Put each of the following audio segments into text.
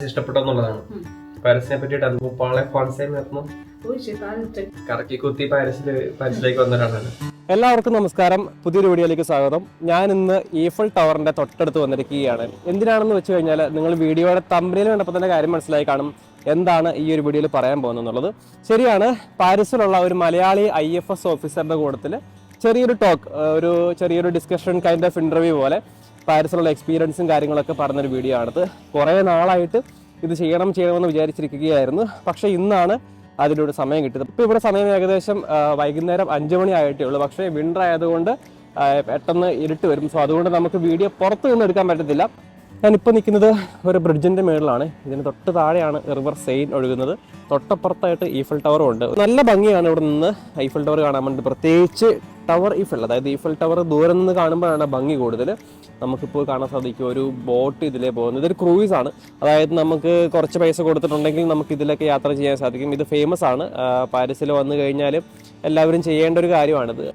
ഇഷ്ടപ്പെട്ടെന്നുള്ളതാണ്. പാരീസിനെ പറ്റിയിട്ട് പാളെ ഫോൺസൈമായിരുന്നു കറക്കി കുത്തി പാരീസിലേക്ക് വന്ന ഒരാളാണ്. എല്ലാവർക്കും നമസ്കാരം, പുതിയൊരു വീഡിയോയിലേക്ക് സ്വാഗതം. ഞാൻ ഇന്ന് ഈഫൽ ടവറിന്റെ തൊട്ടടുത്ത് വന്നിരിക്കുകയാണ്. എന്തിനാണെന്ന് വെച്ച് കഴിഞ്ഞാൽ നിങ്ങൾ വീഡിയോയുടെ തമ്പനിയിൽ കണ്ടപ്പോൾ തന്നെ കാര്യം മനസ്സിലായി കാണും എന്താണ് ഈ ഒരു വീഡിയോയിൽ പറയാൻ പോകുന്നത്. ശരിയാണ്, പാരീസിലുള്ള ഒരു മലയാളി IFS ഓഫീസറുടെ കൂട്ടത്തിൽ ചെറിയൊരു ഡിസ്കഷൻ കൈൻഡ് ഓഫ് ഇന്റർവ്യൂ പോലെ പാരീസിലുള്ള എക്സ്പീരിയൻസും കാര്യങ്ങളൊക്കെ പറഞ്ഞൊരു വീഡിയോ ആണിത്. കുറേ നാളായിട്ട് ഇത് ചെയ്യണമെന്ന് വിചാരിച്ചിരിക്കുകയായിരുന്നു. പക്ഷേ ഇന്നാണ് അതിലൂടെ സമയം കിട്ടിയത്. ഇപ്പോൾ ഇവിടെ സമയം ഏകദേശം വൈകുന്നേരം 5 മണി ആയിട്ടേ ഉള്ളൂ. പക്ഷേ വിൻ്റർ ആയതുകൊണ്ട് പെട്ടെന്ന് ഇരുട്ട് വരും. സോ അതുകൊണ്ട് നമുക്ക് വീഡിയോ പുറത്ത് നിന്ന് എടുക്കാൻ പറ്റത്തില്ല. ഞാനിപ്പോൾ നിൽക്കുന്നത് ഒരു ബ്രിഡ്ജിൻ്റെ മുകളിലാണ്. ഇതിന് തൊട്ട് താഴെയാണ് റിവർ സെയിൻ ഒഴുകുന്നത്. തൊട്ടപ്പുറത്തായിട്ട് ഈഫൽ ടവറും ഉണ്ട്. നല്ല ഭംഗിയാണ് ഇവിടെ നിന്ന് ഈഫൽ ടവർ കാണാൻ വേണ്ടി. പ്രത്യേകിച്ച് ടവർ ഈഫൽ, അതായത് ഈഫൽ ടവർ ദൂരെ നിന്ന് കാണുമ്പോഴാണ് ഭംഗി കൂടുതൽ. നമുക്കിപ്പോൾ കാണാൻ സാധിക്കും ഒരു ബോട്ട് ഇതിലേ പോകുന്നത്. ഇതൊരു ക്രൂയിസ് ആണ്, അതായത് നമുക്ക് കുറച്ച് പൈസ കൊടുത്തിട്ടുണ്ടെങ്കിൽ നമുക്ക് ഇതിലൊക്കെ യാത്ര ചെയ്യാൻ സാധിക്കും. ഇത് ഫേമസ് ആണ്, പാരീസിൽ വന്നു കഴിഞ്ഞാൽ എല്ലാവരും ചെയ്യേണ്ട ഒരു കാര്യമാണിത്.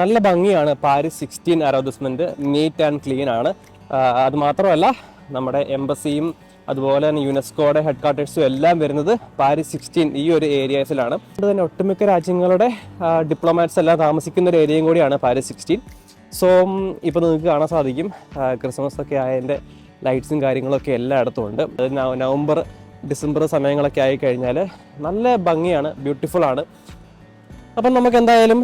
നല്ല ഭംഗിയാണ്. പാരീസ് 16 അറോൺമെൻറ്റ് നീറ്റ് ആൻഡ് ക്ലീൻ ആണ്. അത് മാത്രമല്ല നമ്മുടെ എംബസിയും അതുപോലെ തന്നെ യുനെസ്കോയുടെ ഹെഡ് ക്വാർട്ടേഴ്സും എല്ലാം വരുന്നത് പാരീസ് 16 ഈ ഒരു ഏരിയാസിലാണ്. അതുകൊണ്ട് തന്നെ ഒട്ടുമിക്ക രാജ്യങ്ങളുടെ ഡിപ്ലോമാറ്റ്സ് എല്ലാം താമസിക്കുന്ന ഒരു ഏരിയയും കൂടിയാണ് പാരീസ് 16. സോ ഇപ്പോൾ നിങ്ങൾക്ക് കാണാൻ സാധിക്കും ക്രിസ്മസ് ഒക്കെ ആയതിൻ്റെ ലൈറ്റ്സും കാര്യങ്ങളൊക്കെ എല്ലായിടത്തും ഉണ്ട്. നവംബർ ഡിസംബർ സമയങ്ങളൊക്കെ ആയി കഴിഞ്ഞാൽ നല്ല ഭംഗിയാണ്, ബ്യൂട്ടിഫുൾ ആണ്. അപ്പം നമുക്ക് എന്തായാലും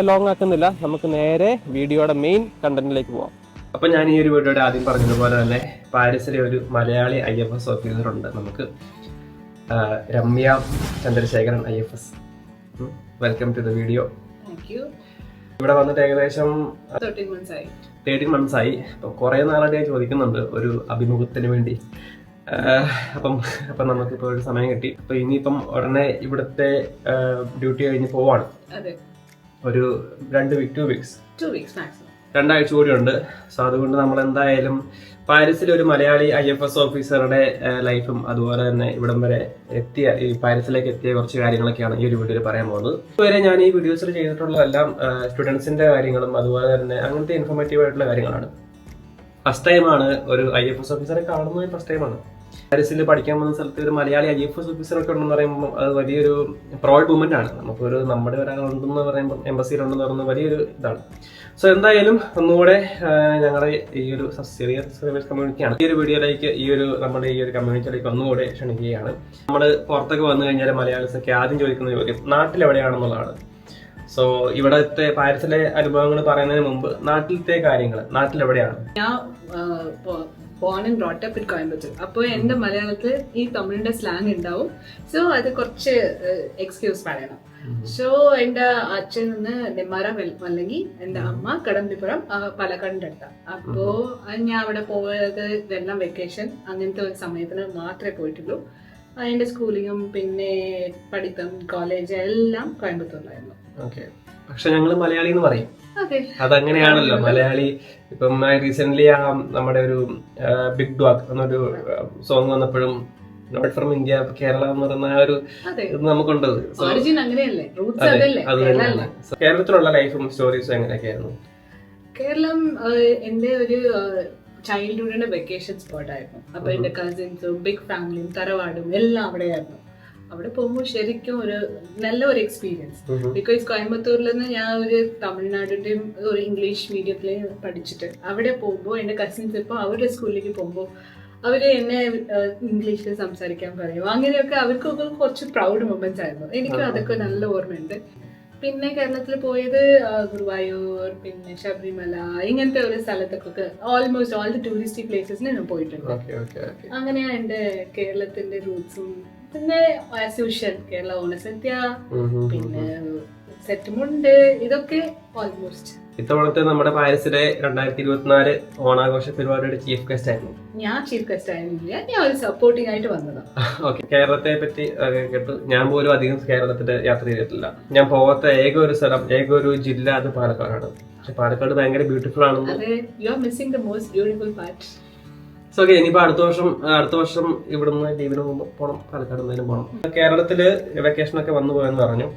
ലോങ് ആക്കുന്നില്ല, നമുക്ക് നേരെ വീഡിയോയുടെ മെയിൻ കണ്ടന്റിലേക്ക് പോവാം. അപ്പം ഞാൻ ഈ ഒരു വീഡിയോയുടെ ആദ്യം പറഞ്ഞതുപോലെ തന്നെ പാരീസിലെ ഒരു മലയാളി IFS ഓഫീസർ ഉണ്ട് നമുക്ക്, Ramya Chandrasekharan IFS. Welcome to the video. ഇവിടെ വന്നിട്ട് ഏകദേശം 13 months ആയി. അപ്പം കുറേ നാളായിട്ട് ഞാൻ ചോദിക്കുന്നുണ്ട് ഒരു അഭിമുഖത്തിന് വേണ്ടി. അപ്പം നമുക്കിപ്പോൾ ഒരു സമയം കിട്ടി. അപ്പം ഇനിയിപ്പം ഉടനെ ഇവിടുത്തെ ഡ്യൂട്ടി കഴിഞ്ഞ് പോവാണ്. ഒരു 2 weeks 2 ആഴ്ച കൂടി ഉണ്ട്. സോ അതുകൊണ്ട് നമ്മൾ എന്തായാലും പാരീസിലെ ഒരു മലയാളി IFS ഓഫീസറുടെ ലൈഫും അതുപോലെ തന്നെ ഇവിടം വരെ ഈ പാരീസിലേക്ക് എത്തിയ കുറച്ച് കാര്യങ്ങളൊക്കെയാണ് ഈ ഒരു വീഡിയോയിൽ പറയാൻ പോകുന്നത്. ഇതുവരെ ഞാൻ ഈ വീഡിയോസിൽ ചെയ്തിട്ടുള്ളതെല്ലാം സ്റ്റുഡൻസിന്റെ കാര്യങ്ങളും അതുപോലെ തന്നെ അങ്ങനത്തെ ഇൻഫോർമേറ്റീവ് ആയിട്ടുള്ള കാര്യങ്ങളാണ്. ഫസ്റ്റ് ടൈമാണ് ഒരു IFS ഓഫീസറെ കാണുന്നത്. ഫസ്റ്റ് ടൈമാണ് പാരീസിൽ പഠിക്കാൻ പോകുന്ന സ്ഥലത്ത് ഒരു മലയാളി IFS ഓഫീസറൊക്കെ ഉണ്ടെന്ന് പറയുമ്പോൾ അത് വലിയൊരു പ്രൗഡ് മൂമെന്റ് ആണ്. നമ്മുടെ ഒരാളുണ്ടെന്ന് പറയുമ്പോൾ എംബസിയിലുണ്ടെന്ന് പറയുന്നത് വലിയൊരു ഇതാണ്. സോ എന്തായാലും ഒന്നുകൂടെ ഞങ്ങളുടെ ഈ ഒരു സർവീസ് കമ്മ്യൂണിറ്റിയാണ് ഈ ഒരു വീഡിയോയിലേക്ക് നമ്മുടെ ഈ ഒരു കമ്മ്യൂണിറ്റിയിലേക്ക് ഒന്നുകൂടെ ക്ഷണിക്കുകയാണ്. നമ്മൾ പുറത്തൊക്കെ വന്നു കഴിഞ്ഞാൽ മലയാളീസൊക്കെ ആദ്യം ചോദിക്കുന്ന ചോദ്യം നാട്ടിലെവിടെയാണെന്നുള്ളതാണ്. സോ ഇവിടത്തെ പാരീസിലെ അനുഭവങ്ങൾ പറയുന്നതിന് മുമ്പ് നാട്ടിലത്തെ കാര്യങ്ങൾ, നാട്ടിലെവിടെയാണ്? born and brought up in Coimbatore. അപ്പോൾ എൻ്റെ മലയാളത്തിൽ ഈ തമിഴിൻ്റെ സ്ലാങ് ഉണ്ടാവും. സോ അത് കുറച്ച് എക്സ്ക്യൂസ് പറയണം. സോ എൻ്റെ അച്ഛൻ നിന്ന് നെമ്മാറ അല്ലെങ്കിൽ എൻ്റെ അമ്മ കടമ്പിപ്പുറം പാലക്കാടിൻ്റെ അടുത്താണ്. അപ്പോൾ ഞാൻ അവിടെ പോയത് ഇതെല്ലാം വെക്കേഷൻ അങ്ങനത്തെ ഒരു സമയത്തിന് മാത്രമേ പോയിട്ടുള്ളൂ. എൻ്റെ സ്കൂളിങ്ങും പിന്നെ പഠിത്തം കോളേജ് എല്ലാം കോയമ്പത്തൂരിലായിരുന്നു. ഓക്കെ, പക്ഷെ ഞങ്ങൾ മലയാളി എന്ന് പറയും. അതങ്ങനെയാണല്ലോ മലയാളി. ഇപ്പം റീസെന്റ് നമ്മുടെ ഒരു ബിഗ് ഡോഗ് എന്നൊരു സോങ് വന്നപ്പോഴും നോട്ട് ഫ്രം ഇന്ത്യ കേരള എന്ന് പറയുന്ന ആ ഒരു ഇത് നമുക്കുണ്ട്. കേരളത്തിലുള്ള ലൈഫും സ്റ്റോറീസും എങ്ങനെയൊക്കെയായിരുന്നു? കേരളം എൻ്റെ ഒരു ചൈൽഡ്ഹുഡിന്റെ വെക്കേഷൻ സ്പോട്ട് ആയിരുന്നു. അപ്പൊ എന്റെ കസിൻസും ബിഗ് ഫാമിലിയും തറവാടും എല്ലാം അവിടെയായിരുന്നു. അവിടെ പോകുമ്പോൾ ശരിക്കും ഒരു നല്ല ഒരു എക്സ്പീരിയൻസ്. ബിക്കോസ് കോയമ്പത്തൂരിൽ നിന്ന് ഞാൻ ഒരു തമിഴ്നാടിന്റെയും ഒരു ഇംഗ്ലീഷ് മീഡിയത്തില് പഠിച്ചിട്ട് അവിടെ പോകുമ്പോൾ എന്റെ കസിൻസ് ഇപ്പോൾ അവരുടെ സ്കൂളിലേക്ക് പോകുമ്പോൾ അവര് എന്നെ ഇംഗ്ലീഷിൽ സംസാരിക്കാൻ പറയും. അങ്ങനെയൊക്കെ അവർക്കൊക്കെ കുറച്ച് പ്രൗഡ് മൊമെന്റ്സ് ആയിരുന്നു. എനിക്കും അതൊക്കെ നല്ല ഓർമ്മയുണ്ട്. പിന്നെ കേരളത്തിൽ പോയത് ഗുരുവായൂർ, പിന്നെ ശബരിമല, ഇങ്ങനത്തെ ഒരു സ്ഥലത്തൊക്കെ ഓൾമോസ്റ്റ് ഓൾ ദി ടൂറിസ്റ്റ് പ്ലേസസിന് ഞാൻ പോയിട്ടുണ്ട്. അങ്ങനെയാണ് എന്റെ കേരളത്തിന്റെ റൂട്ട്സും. പിന്നെ ആസ് യൂഷ്വൽ കേരള ഓണസദ്യ, പിന്നെ സെറ്റുമുണ്ട്, ഇതൊക്കെ ഓൾമോസ്റ്റ്. ഇത്തവണത്തെ നമ്മുടെ പാരീസിലെ 2024 ഓണാഘോഷ പരിപാടിയുടെ ചീഫ് ഗസ്റ്റ് ആയിരുന്നു. ഞാൻ ചീഫ് ഗസ്റ്റ് ആയിരുന്നില്ല, ഞാൻ ഒരു സപ്പോർട്ടിംഗ് ആയിട്ട് വന്നതാണ്. ഓക്കെ, കേരളത്തെ പറ്റി കേട്ടു. ഞാൻ പോലും അധികം കേരളത്തിൽ യാത്ര ചെയ്തിട്ടില്ല. ഞാൻ പോകാത്ത ഏക ഒരു ജില്ല അത് പാലക്കാടാണ്. പക്ഷെ പാലക്കാട് ഭയങ്കര ബ്യൂട്ടിഫുൾ ആണ്. ഓക്കെ, ഇനിയിപ്പോ അടുത്ത വർഷം ഇവിടുന്ന് ലീവിന് പോകുമ്പോൾ പോകണം, പാലക്കാട് എന്തായാലും പോകണം. കേരളത്തില് വെക്കേഷൻ ഒക്കെ വന്നു പോയെന്ന് പറഞ്ഞു.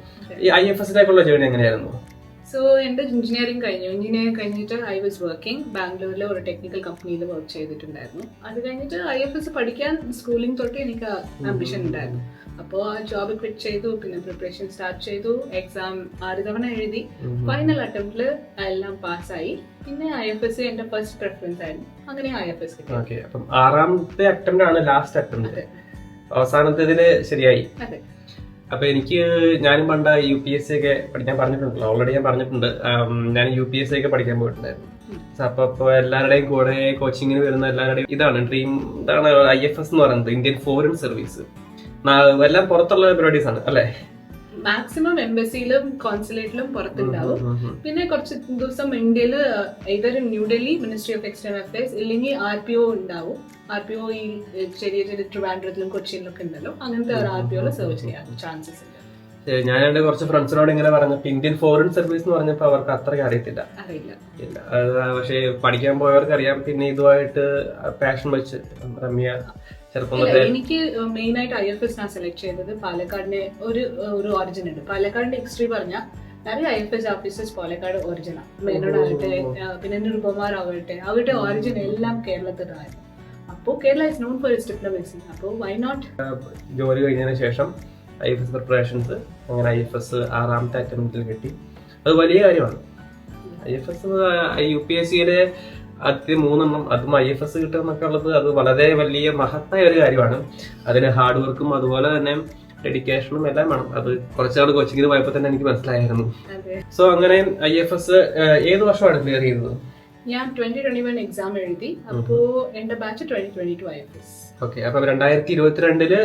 ഈ IFSലേക്കുള്ള ജേർണി എങ്ങനെയായിരുന്നു? സോ എൻ്റെ എഞ്ചിനീയറിംഗ് കഴിഞ്ഞിട്ട് ഐ വാസ് വർക്കിംഗ് ബാംഗ്ലൂരിലെ ഒരു ടെക്നിക്കൽ കമ്പനിയിൽ വർക്ക് ചെയ്തിട്ടുണ്ടായിരുന്നു. അത് കഴിഞ്ഞിട്ട് IFS പഠിക്കാൻ സ്കൂളിംഗ് തൊട്ട് എനിക്ക് ആംബിഷൻ ഉണ്ടായിരുന്നു. അപ്പോൾ ആ ജോബ് ക്വിറ്റ് ചെയ്തു, പിന്നെ പ്രിപ്പറേഷൻ സ്റ്റാർട്ട് ചെയ്തു, എക്സാം 6 തവണ എഴുതി, ഫൈനൽ അറ്റംപ്റ്റിൽ എല്ലാം പാസ്സായി. പിന്നെ IFS എൻ്റെ ഫസ്റ്റ് പ്രിഫറൻസ് ആയിരുന്നു, അങ്ങനെ IFS കിട്ടി. ഓക്കെ, അപ്പം 6ാമത്തെ അറ്റംപ്റ്റ് ആണ് ലാസ്റ്റ് അറ്റംപ്റ്റ്, അവസാനത്തേതില് ശരിയായി. അതെ. അപ്പൊ ഞാനും പണ്ട് UPSC ഒക്കെ പഠിക്കാൻ പറഞ്ഞിട്ടുണ്ടല്ലോ, ഓൾറെഡി ഞാൻ പറഞ്ഞിട്ടുണ്ട്. ഞാൻ UPSC ഒക്കെ പഠിക്കാൻ പോയിട്ടുണ്ടായിരുന്നു. അപ്പൊ എല്ലാവരുടെയും കൂടെ കോച്ചിങ്ങിന് വരുന്ന എല്ലാവരുടെയും ഇതാണ് ഡ്രീം, ഇതാണ് IFS എന്ന് പറയുന്നത്, ഇന്ത്യൻ ഫോറിൻ സർവീസ്. എല്ലാം പുറത്തുള്ള പരിപാടീസ് ആണ് അല്ലേ? മാക്സിമം എംബസിയിലും കോൺസുലേറ്റിലും പുറത്തുണ്ടാവും. പിന്നെ കുറച്ച് ദിവസം ഇന്ത്യയിൽ ഇതൊരു New Delhi ministry of external affairs ഇല്ലെങ്കിൽ RPO ഉണ്ടാവും. RPO ഈ ചെറിയ ചെറിയ ട്രിവാൻഡ്രത്തിലും കൊച്ചിയിലും ഒക്കെ ഉണ്ടല്ലോ, അങ്ങനത്തെ ഒരു RPO സെർച്ച് ചെയ്യാൻ ചാൻസസ് ഉണ്ട്. ഞാൻ എന്റെ കുറച്ച് ഫ്രണ്ട്സിനോട് ഇങ്ങനെ പറഞ്ഞപ്പോ ഇന്ത്യൻ ഫോറിൻ സർവീസ് എന്ന് പറഞ്ഞപ്പോ അവർക്ക് അത്രയ്ക്ക് അറിയത്തില്ല. പക്ഷെ പഠിക്കാൻ പോയവർക്ക് അറിയാം. പിന്നെ ഇതുമായിട്ട് പാഷൻ വെച്ച് രമ്യ എനിക്ക് മെയിൻ ആയിട്ട് IFS ഞാൻ സെലക്ട് ചെയ്തത് പാലക്കാടിന്റെ ഒരു ഒറിജിൻ ഉണ്ട്. പാലക്കാടിന്റെ ഹിസ്റ്ററി പറഞ്ഞാൽ நிறைய IFS ഓഫീസേഴ്സ് പാലക്കാട് ഒറിജിനാണ്. മേനോടാകട്ടെ, പിന്നെ നിരുപമാരാകട്ടെ, അവരുടെ ഒറിജിൻ എല്ലാം കേരളത്തിലായിരുന്നു. അപ്പോൾ Kerala is known for it's diplomacy. അപ്പോൾ വൈ നോട്ട്? ജോലി കഴിഞ്ഞതിന് ശേഷം IFS പ്രിപ്പറേഷൻസ്, അങ്ങനെ IFS 6ാമത്തെ അറ്റംപ്റ്റിൽ കിട്ടി. അത് വലിയ കാര്യമാണ്. IFS UPSCയിലെ ആദ്യത്തെ 3 എണ്ണം, അതും IFS കിട്ടുക എന്നൊക്കെ ഉള്ളത് അത് വളരെ വലിയ മഹത്തായ ഒരു കാര്യമാണ്. അതിന് ഹാർഡ് വർക്കും അതുപോലെ തന്നെ ഡെഡിക്കേഷനും എല്ലാം വേണം. അത് കുറച്ചാൾ കോച്ചിങ്ങിന് പോയപ്പോൾ തന്നെ എനിക്ക് മനസ്സിലായിരുന്നു. സോ അങ്ങനെ IFS ഏത് വർഷമാണ് ക്ലിയർ ചെയ്തത്? ഞാൻ 2021 എക്സാം എഴുതി. അപ്പോ എന്റെ ബാച്ച് 2022 IFS. ഓക്കെ, അപ്പൊ 2022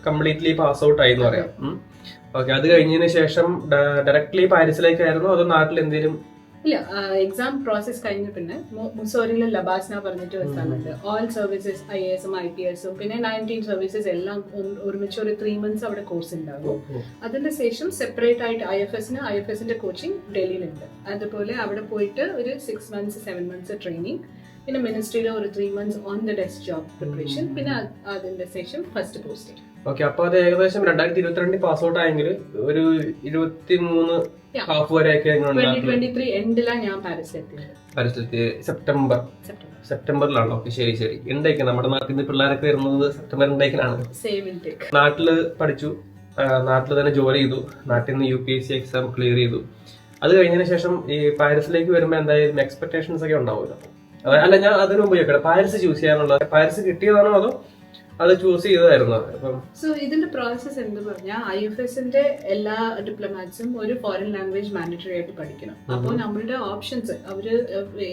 കംപ്ലീറ്റ്ലി പാസ് ഔട്ട് ആയി എന്ന് പറയാം. ഓക്കെ, അത് കഴിഞ്ഞതിന് ശേഷം ഡയറക്ട്ലി പാരീസിലേക്കായിരുന്നു അതോ നാട്ടിൽ എന്തെങ്കിലും? ഇല്ല, എക്സാം പ്രോസസ് കഴിഞ്ഞ പിന്നെ മുസോറിയിലെ ലബാസ്ന പറഞ്ഞിട്ട് ഒരു സ്ഥലമുണ്ട്. ഓൾ സർവീസസ് IAS-ഉം IPS-ഉം പിന്നെ 19 സർവീസസ് എല്ലാം ഒരുമിച്ച് ഒരു 3 months അവിടെ കോഴ്സ് ഉണ്ടാകും. അതിന്റെ ശേഷം സെപ്പറേറ്റ് ആയിട്ട് IFS-ന്റെ കോച്ചിങ് ഡൽഹിയിലുണ്ട്. അതുപോലെ അവിടെ പോയിട്ട് ഒരു 6 months 7 months ട്രെയിനിങ്, പിന്നെ മിനിസ്ട്രിയിലെ ഒരു 3 months on the desk job preparation, പിന്നെ അതിന്റെ ശേഷം ഫസ്റ്റ് പോസ്റ്റിംഗ്. ഓക്കെ, അപ്പൊ അത് ഏകദേശം 2022 പാസ് ഔട്ട് ആയെങ്കിൽ ഒരു 23 ഹാഫ് വരെയൊക്കെ 2023 എൻഡിലാണ് ഞാൻ പാരീസിലെത്തി. സെപ്റ്റംബറിലാണ്. ഓക്കെ, ശരി. ഇൻടേക്ക് നമ്മുടെ നാട്ടിൽ നിന്ന് പിള്ളേരൊക്കെ വരുന്നത് സെപ്റ്റംബർ ഇൻടേക്കിനാണ്. നാട്ടില് പഠിച്ചു, നാട്ടിൽ തന്നെ ജോലി ചെയ്തു, നാട്ടിൽ നിന്ന് UPSC എക്സാം ക്ലിയർ ചെയ്തു. അത് കഴിഞ്ഞതിന് ശേഷം ഈ പാരീസിലേക്ക് വരുമ്പോൾ എന്തായാലും എക്സ്പെക്ടേഷൻസ് ഒക്കെ ഉണ്ടാവുമല്ലോ. അല്ല, ഞാൻ അതിനു മുമ്പ് ചോദിക്കട്ടെ, പാരീസ് ചൂസ് ചെയ്യാനുള്ള പാരീസ് കിട്ടിയതാണോ അതോ അത് ചൂസ് ചെയ്തതായിരുന്നു? സോ ഇതിന്റെ പ്രോസസ് എന്ത് പറഞ്ഞാൽ IFS-ന്റെ എല്ലാ ഡിപ്ലോമാറ്റ്സും ഒരു ഫോറിൻ ലാംഗ്വേജ് മാൻഡറ്ററി ആയിട്ട് പഠിക്കണം. അപ്പോൾ നമ്മളുടെ ഓപ്ഷൻസ് അവര്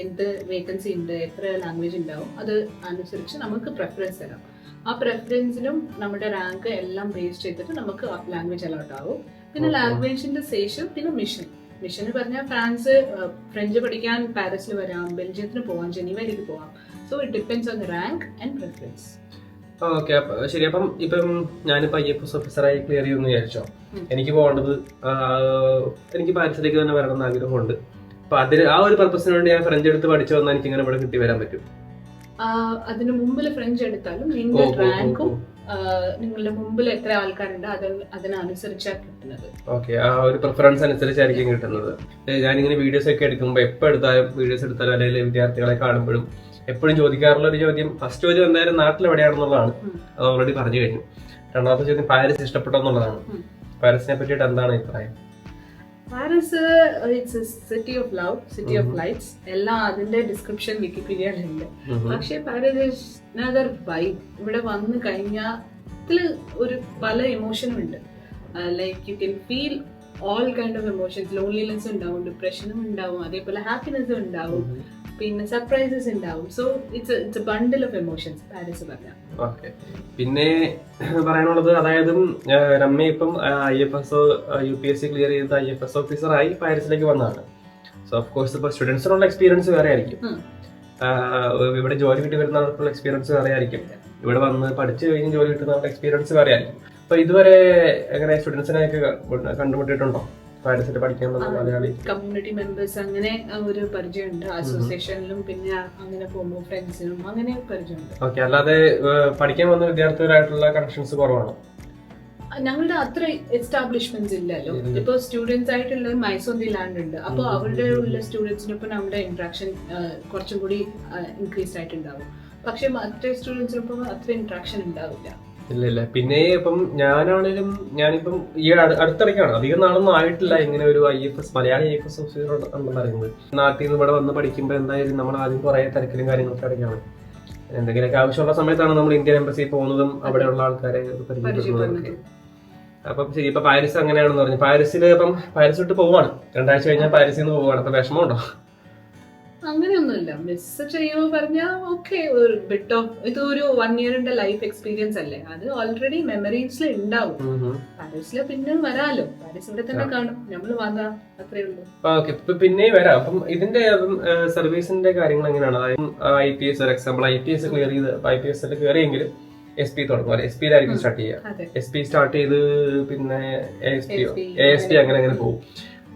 എന്ത് വേക്കൻസി ഉണ്ട്, എത്ര ലാംഗ്വേജ് ഉണ്ടാവും, അത് അനുസരിച്ച് നമുക്ക് പ്രിഫറൻസ് തരാം. ആ പ്രിഫറൻസിനും നമ്മുടെ റാങ്ക് എല്ലാം ബേസ് ചെയ്തിട്ട് നമുക്ക് ലാംഗ്വേജ് അലോട്ട് ആവും. പിന്നെ ലാംഗ്വേജിന്റെ ശേഷം പിന്നെ മിഷൻ പറഞ്ഞാൽ ഫ്രഞ്ച് പഠിക്കാൻ പാരീസിൽ വരാം, ബെൽജിയത്തിന് പോവാം, ജനീവയിലേക്ക് പോവാം. So it depends on rank and preference. Okay, ശരി. ഇപ്പം ഞാനിപ്പോ IFS ഓഫീസറായി ക്ലിയർ ചെയ്യുമെന്ന് വിചാരിച്ചോ, എനിക്ക് പോകേണ്ടത്, എനിക്ക് പാരീസിലേക്ക് തന്നെ വരണമെന്ന് ആഗ്രഹമുണ്ട്. അപ്പൊ അതിന് ആ ഒരു പർപ്പസിന് വേണ്ടി ഞാൻ ഫ്രഞ്ച് എടുത്ത് പഠിച്ചു വന്നാൽ എനിക്ക് ഇങ്ങനെ ഇവിടെ കിട്ടി വരാൻ പറ്റും? അതിന് മുമ്പിൽ ഫ്രഞ്ച് എടുത്താലും നിങ്ങളുടെ റാങ്കും നിങ്ങളുടെ മുമ്പിൽ എത്ര ആൾക്കാരുണ്ട് അതിനനുസരിച്ചാണ് കിട്ടുന്നത്. ഓക്കെ, ആ ഒരു പ്രിഫറൻസ് അനുസരിച്ചായിരിക്കും കിട്ടുന്നത്. ഞാനിങ്ങനെ വീഡിയോസ് ഒക്കെ എടുക്കുമ്പോൾ എപ്പോൾ വീഡിയോസ് എടുത്താലും അല്ലെങ്കിൽ വിദ്യാർത്ഥികളെ കാണുമ്പോഴും എപ്പോഴും ചോദിക്കാറുള്ള ഒരു ചോദ്യം, ഫസ്റ്റ് ചോദ്യം എന്തായാലും നാട്ടിൽ എവിടെയാണെന്നുള്ളതാണ്. അത് ഓൾറെഡി പറഞ്ഞു കഴിഞ്ഞു. രണ്ടാമത്തെ ചോദ്യം പാരീസ് ഇഷ്ടപ്പെട്ടോ എന്നുള്ളതാണ്. പാരീസിനെ പറ്റിയിട്ട് എന്താണ് അഭിപ്രായം? Paris it's city of love, city of lights, എല്ലാം അതിന്റെ ഡിസ്ക്രിപ്ഷൻ വിക്കിപീഡിയയിലുണ്ട്. പക്ഷെ പാരീസ് അനദർ വൈബ്. ഇവിടെ വന്നു കഴിഞ്ഞാൽ ഒരു പല ഇമോഷനും ഉണ്ട്. Like you can feel all kind of emotions. Loneliness ഉണ്ടാവും, ഡിപ്രഷനും ഉണ്ടാവും, അതേപോലെ ഹാപ്പിനെസ്സും ഉണ്ടാവും, പിന്നെ സർപ്രൈസസ് ഉണ്ടാവും. So it's a bundle of emotions Paris പറഞ്ഞാൽ. ഓക്കെ, പിന്നെ പറയാനുള്ളത്, അതായത് രമ്യ ഇപ്പം IFS UPSC ക്ലിയർ ചെയ്ത് IFS ഓഫീസറായി പാരീസിലേക്ക് വന്നതാണ്. സോ ഓഫ് കോഴ്സ് ഇപ്പൊ സ്റ്റുഡൻസിനുള്ള എക്സ്പീരിയൻസ് വേറെ ആയിരിക്കും, ഇവിടെ ജോലി കിട്ടി വരുന്നവർക്കുള്ള എക്സ്പീരിയൻസ് വേറെ ആയിരിക്കും, ഇവിടെ വന്ന് പഠിച്ചു കഴിഞ്ഞ് ജോലി കിട്ടുന്നവരുടെ എക്സ്പീരിയൻസ് വേറെ ആയിരിക്കും. അപ്പൊ ഇതുവരെ എങ്ങനെ സ്റ്റുഡൻസിനെയൊക്കെ കണ്ടുമുട്ടിയിട്ടുണ്ടോ പാരീസിൽ പഠിക്കാൻ മലയാളി കമ്മ്യൂണിറ്റി മെമ്പേഴ്സ്? അങ്ങനെ ഒരു പരിചയമുണ്ട്, അസോസിയേഷനിലും പിന്നെ അങ്ങനെ പോകുമ്പോൾ ഫ്രണ്ട്സിനും അങ്ങനെ പരിചയമുണ്ട്. ഓക്കെ, അല്ലാതെ പഠിക്കാൻ വന്ന വിദ്യാർത്ഥികളായിട്ടുള്ള കണക്ഷൻസ് കുറവാണ്? ഞങ്ങളുടെ അത്ര എസ്റ്റാബ്ലിഷ്മെന്റ്സ് ഇല്ലല്ലോ. ഇപ്പൊ സ്റ്റുഡൻസ് ആയിട്ടുള്ള മൈസോന്തി ലാൻഡ് ഉണ്ട്. അപ്പോൾ അവരുടെ ഉള്ള സ്റ്റുഡൻസിനൊപ്പം നമ്മുടെ ഇന്ററാക്ഷൻ കുറച്ചും കൂടി ഇൻക്രീസ് ആയിട്ടുണ്ടാവും. പക്ഷെ മറ്റേ സ്റ്റുഡൻസിനൊപ്പം അത്ര ഇന്ററാക്ഷൻ ഉണ്ടാവില്ല. ഇല്ല. പിന്നെ ഇപ്പം ഞാനിപ്പം ഈ അടുത്തിടയ്ക്കാണ്, അധികം നാളൊന്നും ആയിട്ടില്ല ഇങ്ങനെ ഒരു IFS മലയാളി IFS ഓഫീസർ എന്ന് പറയുന്നത്. നാട്ടിൽ നിന്ന് ഇവിടെ വന്ന് പഠിക്കുമ്പോൾ എന്തായാലും നമ്മൾ ആദ്യം കുറെ തിരക്കിലും കാര്യങ്ങളൊക്കെ ഇടയ്ക്കാണ്. എന്തെങ്കിലുമൊക്കെ ആവശ്യമുള്ള സമയത്താണ് നമ്മൾ ഇന്ത്യൻ എംബസിയിൽ പോകുന്നതും അവിടെയുള്ള ആൾക്കാരെ പരിചയപ്പെടുന്നതൊക്കെ. അപ്പം ശരി, ഇപ്പൊ പാരീസ് അങ്ങനെയാണെന്ന് പറഞ്ഞു. പാരീസ് വിട്ട് പോവാണ്, 2 ആഴ്ച കഴിഞ്ഞാൽ പാരീസിൽ നിന്ന് പോവാണ്. അപ്പൊ വിഷമമുണ്ടോ? അങ്ങനെയൊന്നുമില്ല. മിസ് ചെയ്യുമോ പറഞ്ഞാൽ ഓക്കെ, ഒരു ബിറ്റ് ഓഫ് ഇത് ഒരു 1 ഇയറിന്റെ ലൈഫ് എക്സ്പീരിയൻസ് അല്ലേ, അത് ഓൾറെഡി മെമ്മറീസിൽ ഉണ്ടാവും. പാരീസില് പിന്നെ വരാലോ, പാരീസ് ഇവിടെ തന്നെ കാണും, നമ്മൾ വന്നാ അത്രേ ഉള്ളൂ. ഓക്കെ, പിന്നെ വരാം. അപ്പം ഇതിന്റെ സർവീസിന്റെ കാര്യങ്ങൾ എങ്ങനെയാണ്? അതായത് IPS ഒരു എക്സാമ്പിൾ, IPS ക്ലിയർ ചെയ്ത് IPS കയറിയെങ്കിലും SP തുടങ്ങും അല്ലെ? SP ആയിരിക്കും സ്റ്റാർട്ട് ചെയ്യുക. SP സ്റ്റാർട്ട് ചെയ്ത് പിന്നെ ASP അങ്ങനെ പോകും.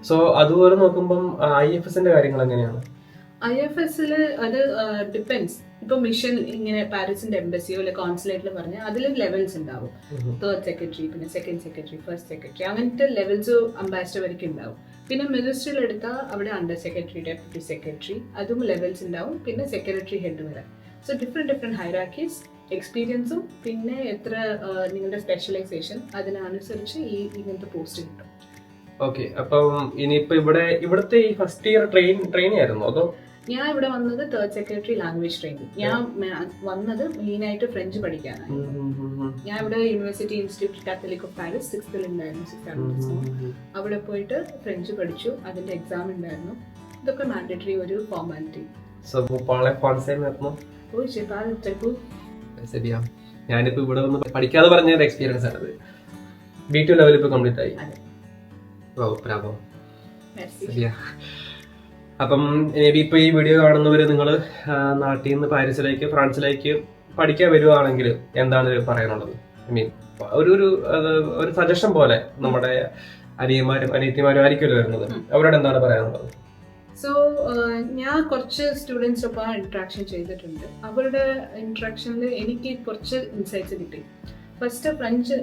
സോ അതുപോലെ നോക്കുമ്പം IFSന്റെ കാര്യങ്ങൾ എങ്ങനെയാണ്? IFSൽ അത് ഡിപ്പെൻസ്. ഇപ്പൊ മിഷൻ ഇങ്ങനെ പാരീസിന്റെ എംബസിയോ അല്ലെ കോൺസുലേറ്റിൽ പറഞ്ഞാൽ അതിൽ ലെവൽസ് ഉണ്ടാവും. 3rd സെക്രട്ടറി, പിന്നെ 2nd സെക്രട്ടറി, 1st സെക്രട്ടറി, അങ്ങനത്തെ ലെവൽസ് അംബാസിഡർ വരെയ്ക്ക് ഉണ്ടാവും. പിന്നെ മിനിസ്ട്രിയിൽ എടുത്താൽ അവിടെ അണ്ടർ സെക്രട്ടറി, ഡെപ്യൂട്ടി സെക്രട്ടറി, അതും ലെവൽസ് ഉണ്ടാവും. പിന്നെ സെക്രട്ടറി ഹെഡ് വരെ. സോ ഡിഫറെന്റ് ഹൈറാക്കീസ്, എക്സ്പീരിയൻസും പിന്നെ എത്ര നിങ്ങളുടെ സ്പെഷ്യലൈസേഷൻ അതിനനുസരിച്ച് ഇങ്ങനത്തെ പോസ്റ്റ് കിട്ടും. ഓക്കെ, അപ്പം ഇനിയിപ്പോ ഇവിടുത്തെ ഈ ഫസ്റ്റ് ഇയർ ട്രെയിനിങ് ആയിരുന്നു അതോ? ഞാൻ ഇവിടെ വന്നത് 3rd സെക്രട്ടറി ലാംഗ്വേജ് ട്രെയിനിങ്. ഞാൻ വന്നത് മെയിനായിട്ട് ഫ്രഞ്ച് പഠിക്കാനാണ്. ഞാൻ ഇവിടെ university institute Catholic of Paris 6th ഉണ്ടായിരുന്നു. അവിടെ പോയിട്ട് ഫ്രഞ്ച് പഠിച്ചു. അതിന്റെ എക്സാം ഉണ്ടായിരുന്നു. ഇതൊക്കെ മാൻഡേറ്ററി ഒരു ഫോർമാലിറ്റി. ഞാനിപ്പോ ഇവിടെ വന്ന് പഠിക്കാതെ പറഞ്ഞ എക്സ്പീരിയൻസ് ആണ്. B2 ലെവൽ ഇപ്പൊ കംപ്ലീറ്റ് ആയി. അപ്പം ഇപ്പൊ ഈ വീഡിയോ കാണുന്നവര് നിങ്ങൾ നാട്ടിൽ നിന്ന് പാരീസിലേക്ക്, ഫ്രാൻസിലേക്ക് പഠിക്കാൻ വരുവാണെങ്കിൽ എന്താണ് പറയാനുള്ളത്? ഐ മീൻ ഒരു സജഷൻ പോലെ നമ്മുടെ അനിയത്തിമാരും ആയിരിക്കുമല്ലോ വരുന്നത്, അവരോട് എന്താണ് പറയാനുള്ളത്? സോ ഞാൻ കുറച്ച് സ്റ്റുഡൻസിനൊപ്പം ഇന്ററാക്ഷൻ ചെയ്തിട്ടുണ്ട്. അവരുടെ ഇന്ററാക്ഷനിൽ എനിക്ക് കുറച്ച് ഇൻസൈറ്റ്സ് കിട്ടി. ഫസ്റ്റ്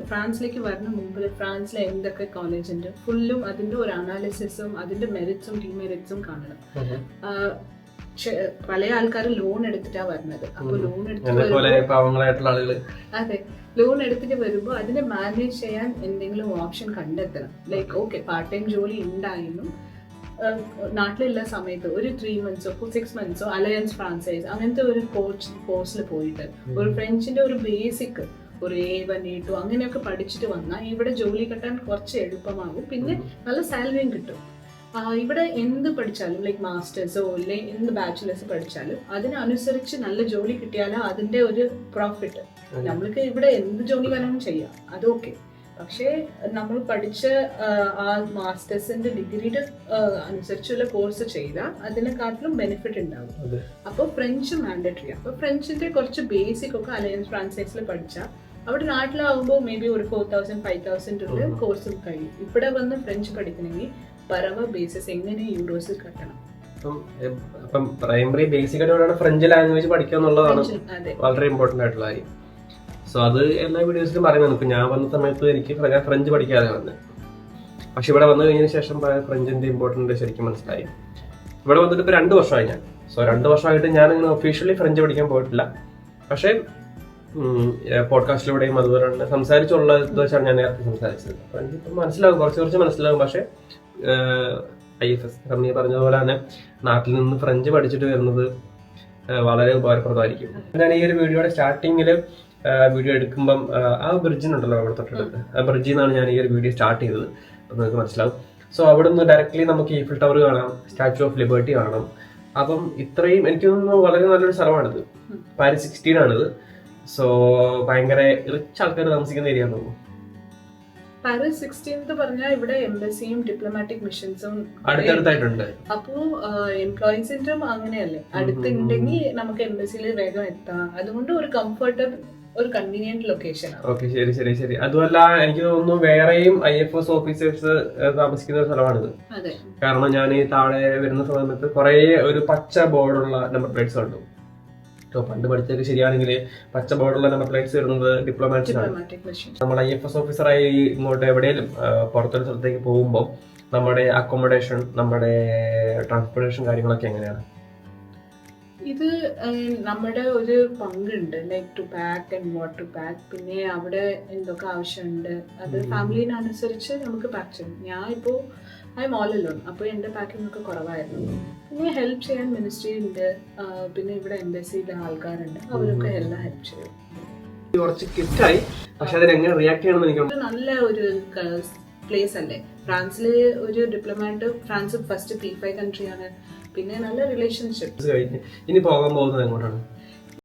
ഫ്രാൻസിലേക്ക് വരുന്ന മുമ്പ് ഫ്രാൻസിലെ എന്തൊക്കെ കോളേജ് ഉണ്ട് ഫുള്ളും അതിന്റെ ഒരു അനാലിസിസും അതിന്റെ മെറിറ്റ്സും ഡിമെറിറ്റ്സും കാണണം. പല ആൾക്കാർ ലോൺ എടുത്തിട്ടാ വരുന്നത്. അപ്പൊ ലോൺ അതെ, ലോൺ എടുത്തിട്ട് വരുമ്പോൾ അതിനെ മാനേജ് ചെയ്യാൻ എന്തെങ്കിലും ഓപ്ഷൻ കണ്ടെത്തണം. ലൈക്ക് ഓക്കെ, പാർട്ട് ടൈം ജോലി ഉണ്ടായിരുന്നു നാട്ടിലുള്ള സമയത്ത് ഒരു 3 months 6 months അലയൻസ് ഫ്രാൻസൈസ് അങ്ങനത്തെ ഒരു കോഴ്സിൽ പോയിട്ട് ഒരു ഫ്രഞ്ചിന്റെ ഒരു ബേസിക് ഒരു A1 A2 അങ്ങനെയൊക്കെ പഠിച്ചിട്ട് വന്നാൽ ഇവിടെ ജോലി കിട്ടാൻ കുറച്ച് എളുപ്പമാകും. പിന്നെ നല്ല സാലറിയും കിട്ടും. ഇവിടെ എന്ത് പഠിച്ചാലും ലൈക്ക് മാസ്റ്റേഴ്സോ അല്ലെങ്കിൽ എന്ത് ബാച്ചിലേഴ്സ് പഠിച്ചാലും അതിനനുസരിച്ച് നല്ല ജോലി കിട്ടിയാലും അതിന്റെ ഒരു പ്രോഫിറ്റ്. നമ്മൾക്ക് ഇവിടെ എന്ത് ജോലി വേണമെങ്കിലും ചെയ്യാം, അത് ഓക്കെ. പക്ഷേ നമ്മൾ പഠിച്ച ആ മാസ്റ്റേഴ്സിന്റെ ഡിഗ്രിയുടെ അനുസരിച്ചുള്ള കോഴ്സ് ചെയ്താൽ അതിനെക്കാട്ടിലും ബെനിഫിറ്റ് ഉണ്ടാവും. അപ്പോൾ ഫ്രഞ്ച് മാൻഡേറ്ററി. അപ്പോൾ ഫ്രഞ്ചിന്റെ കുറച്ച് ബേസിക് ഒക്കെ അലയൻസ് ഫ്രാൻസൈസിൽ പഠിച്ചാൽ അവിടെ നാട്ടിലാവുമ്പോൾ മേ ബി ഒരു 4,000 5,000 കോഴ്സും കഴിയും. ഇവിടെ വന്ന് ഫ്രഞ്ച് പഠിക്കണമെങ്കിൽ പരവ ബേസിസ് എങ്ങനെ യൂറോസിൽ കട്ടണം. അപ്പം പ്രൈമറി ബേസിക് ആയിട്ട് ഫ്രഞ്ച് ലാംഗ്വേജ് പഠിക്കുക എന്നുള്ളതാണ് വളരെ ഇമ്പോർട്ടന്റ് ആയിട്ടുള്ള കാര്യം. സോ അത് എല്ലാ വീഡിയോസിലും പറയുന്നത്. ഇപ്പം ഞാൻ വന്ന സമയത്ത് ഞാൻ ഫ്രഞ്ച് പഠിക്കാതെ വന്നത്. പക്ഷെ ഇവിടെ വന്നു കഴിഞ്ഞതിന് ശേഷം ഫ്രഞ്ചിന്റെ ഇമ്പോർട്ടൻറ്റ് ശരിക്കും മനസ്സിലായി. ഇവിടെ വന്നിട്ട് ഇപ്പോൾ 2 വർഷമായി ഞാൻ. സോ 2 വർഷമായിട്ട് ഞാനിങ്ങനെ ഒഫീഷ്യലി ഫ്രഞ്ച് പഠിക്കാൻ പോയിട്ടില്ല. പക്ഷേ പോഡ്കാസ്റ്റിലൂടെയും അതുപോലെ തന്നെ സംസാരിച്ചുള്ള ഇത് വെച്ചാണ് ഞാൻ നേരത്തെ സംസാരിച്ചത്. ഫ്രഞ്ച് ഇപ്പം മനസ്സിലാവും, കുറച്ച് മനസ്സിലാവും. പക്ഷേ IFS റമ്യ പറഞ്ഞതുപോലെ തന്നെ നാട്ടിൽ നിന്ന് ഫ്രഞ്ച് പഠിച്ചിട്ട് വരുന്നത് വളരെ ഉപകാരപ്രദമായിരിക്കും. ഞാൻ ഈ ഒരു വീഡിയോയുടെ സ്റ്റാർട്ടിങ്ങിൽ വീഡിയോ എടുക്കുമ്പം ആ ബ്രിഡ്ജിനുണ്ടല്ലോ അവിടെ തൊട്ടടുത്ത്, ആ ബ്രിഡ്ജിൽ നിന്നാണ് ഞാൻ ഈ ഒരു വീഡിയോ സ്റ്റാർട്ട് ചെയ്തത്. അപ്പം നിങ്ങൾക്ക് മനസ്സിലാവും. സോ അവിടെ നിന്ന് ഡയറക്റ്റ്ലി നമുക്ക് ഈഫിൽ ടവർ കാണാം, സ്റ്റാച്യു ഓഫ് ലിബർട്ടി കാണാം. അപ്പം ഇത്രയും എനിക്ക് തോന്നുന്നു വളരെ നല്ലൊരു സ്ഥലമാണിത്. പാരീസ് 16 ആണിത്. സോ ഭയങ്കര റിച്ച് ആൾക്കാർ താമസിക്കുന്ന ഏരിയ ആണെന്ന് തോന്നുന്നു. പാരീസ് 16 പറഞ്ഞാൽ ഇവിടെ എംബസിയും ഡിപ്ലോമാറ്റിക് മിഷൻസും അടുത്തടുത്തായിട്ടുണ്ട്. അപ്പോ എംപ്ലോയീസിന്റെ അങ്ങനെയല്ലേ, അടുത്തുണ്ടെങ്കിൽ നമുക്ക് എംബസിയിൽ വേഗം എത്താം. അതുകൊണ്ട് ഒരു കംഫർട്ടബിൾ ഒരു കൺവീനിയന്റ് ലൊക്കേഷൻ. ഓക്കെ, ശരി. അതുമല്ല എനിക്ക് തോന്നുന്നു വേറെയും IFS ഓഫീസേഴ്സ് താമസിക്കുന്ന ഒരു സ്ഥലമാണിത്. കാരണം ഞാൻ ഈ താഴെ വരുന്ന സമയത്ത് കുറെ ഒരു പച്ച ബോർഡുള്ള നമ്പർ പ്ലേറ്റ്സ് കണ്ടു. പണ്ട് പഠിച്ചതൊക്കെ ശരിയാണെങ്കിൽ പച്ച ബോർഡുള്ള നമ്പർ പ്ലേറ്റ്സ് വരുന്നത് ഡിപ്ലോമാറ്റ്സിനാണ്. നമ്മൾ IFS ഓഫീസറായി ഇങ്ങോട്ട് എവിടെയെങ്കിലും പുറത്തൊരു സ്ഥലത്തേക്ക് പോകുമ്പോൾ നമ്മുടെ അക്കോമഡേഷൻ, നമ്മുടെ ട്രാൻസ്പോർട്ടേഷൻ കാര്യങ്ങളൊക്കെ എങ്ങനെയാണ്? ഇത് നമ്മുടെ ഒരു പങ്കുണ്ട്, like to pack and what to pack. പിന്നെ അവിടെ എന്തൊക്കെ ആവശ്യമുണ്ട് അത് ഫാമിലിനനുസരിച്ച് നമുക്ക് പാക്ക് ചെയ്യും. ഞാൻ ഇപ്പോൾ ഐ എം ഓൾ അലോൺ, അപ്പോൾ എൻ്റെ പാക്കിംഗ് ഒക്കെ കുറവായിരുന്നു. പിന്നെ ഹെൽപ്പ് ചെയ്യാൻ മിനിസ്ട്രി ഉണ്ട്, പിന്നെ ഇവിടെ എംബസിയിലെ ആൾക്കാരുണ്ട്, അവരൊക്കെ എല്ലാം ഹെൽപ്പ് ചെയ്യും. കുറച്ച് കിറ്റായി, പക്ഷെ അതിനെങ്ങനെ റിയാക്ട് ചെയ്യണമെന്ന് എനിക്ക് നല്ല ഒരു പ്ലേസ് അല്ലേ. ഫ്രാൻസിലെ ഒരു ഡിപ്ലോമാറ്റ്, ഫ്രാൻസ് ഫസ്റ്റ് P5 കൺട്രിയാണ്. പിന്നെ നല്ല റിലേഷൻഷിപ്പ് കഴിഞ്ഞ് ഇനി പോകാൻ പോകുന്നത് എങ്ങോട്ടാണ്?